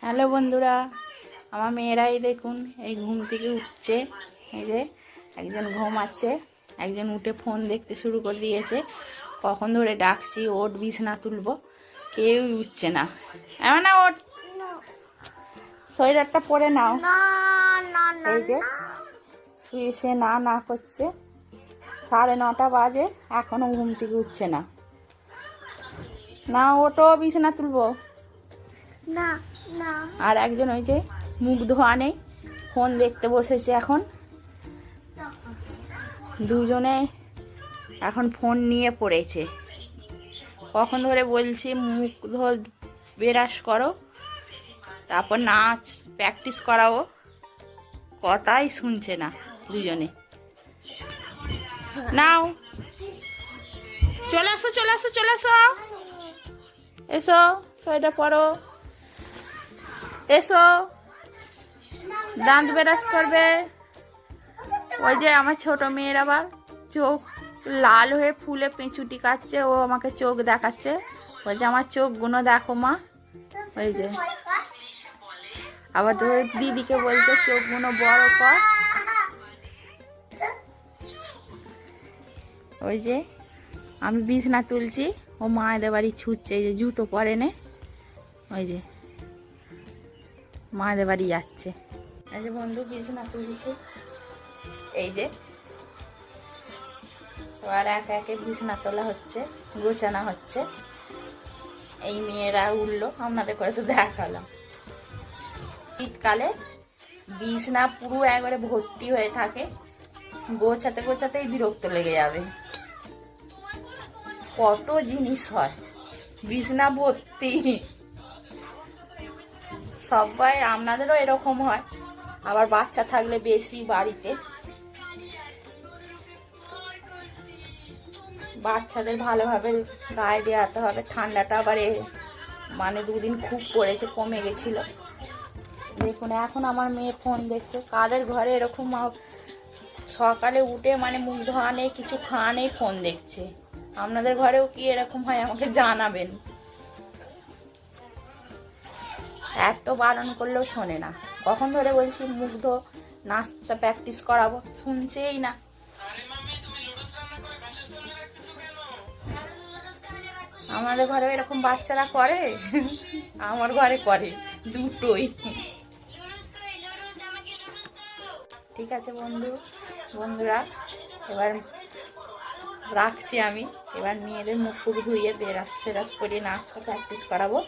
Hello বন্ধুরা, আমার মেয়েরাই দেখুন এই ঘুম থেকে উঠছে। এই যে একজন ঘুমাচ্ছে, একজন উঠে ফোন দেখতে শুরু করে দিয়েছে। কখন ধরে ডাকছি ওঠ বিছানা তুলবো, কেউই উঠছে না। এমন না, ওঠ, সোয়েটারটা পরে নাও। এই যে শুয়ে সে না না করছে। 9:30 বাজে, এখনো ঘুম থেকে উঠছে না। না ওঠো, বিছানা তুলবো না না। আর একজন ওই যে মুখ ধোয়া নেই, ফোন দেখতে বসেছে এখন। দুজনে এখন ফোন নিয়ে পড়েছে। কখন ধরে বলছি মুখ ধো, ব্রাশ করো, তারপর নাচ প্র্যাকটিস করাবো, কথাই শুনছে না দুজনে। নাও, চলে আসো চলে আসো চলে আসো, এসো সোয়েটার পরো, এসো দাঁত ব্রাশ করবে। ওই যে আমার ছোট মেয়ের আবার চোখ লাল হয়ে ফুলে পেঁচুটি কাটছে, ও আমাকে চোখ দেখাচ্ছে, বলছে আমার চোখগুলো দেখো মা। ওই যে আবার তো দিদিকে বলছে চোখগুলো বড় কর। ওই যে আমি বিছানা তুলছি, ও মায়েদের বাড়ি ছুটছে। এই যে জুতো পরে নে, ওই যে মায়েদের বাড়ি যাচ্ছে। এই যে বন্ধু বিছানা তুলছি, এই যে এবার একে একে বিছানা তোলা হচ্ছে, গোছানো হচ্ছে। এই মেয়েরা উঠলো, আপনাদের করে তো দেখালাম। শীতকালে বিছানা পুরো একবারে ভর্তি হয়ে থাকে, গোছাতে গোছাতেই বিরক্ত লেগে যাবে। কত জিনিস হয়, বিছানা ভর্তি। সবাই আপনাদেরও এরকম হয়, আবার বাচ্চা থাকলে বেশি বাড়িতে। বাচ্চাদের ভালোভাবে গায়ে দেওয়াতে হবে। ঠান্ডাটা আবার মানে 2 দিন খুব পড়েছে, কমে গেছিল। দেখুন এখন আমার মেয়ে ফোন দেখছে। কাদের ঘরে এরকম সকালে উঠে মানে মুখ ধোয়া নেই, কিছু খাওয়া নেই, ফোন দেখছে? আপনাদের ঘরেও কি এরকম হয় আমাকে জানাবেন। এত বারণ করলেও শোনে না। কখন ধরে বলছি মুখ ধো, নাচটা প্র্যাকটিস করাবো, শুনছেই না। আমাদের ঘরে এরকম বাচ্চারা করে? আমার ঘরে করে দুটোই। ঠিক আছে বন্ধুরা, এবার রাখছি আমি। এবার মেয়েদের মুখ টুক ধুইয়ে ব্রাশ ফেরাশ করে নাচটা প্র্যাকটিস করাবো।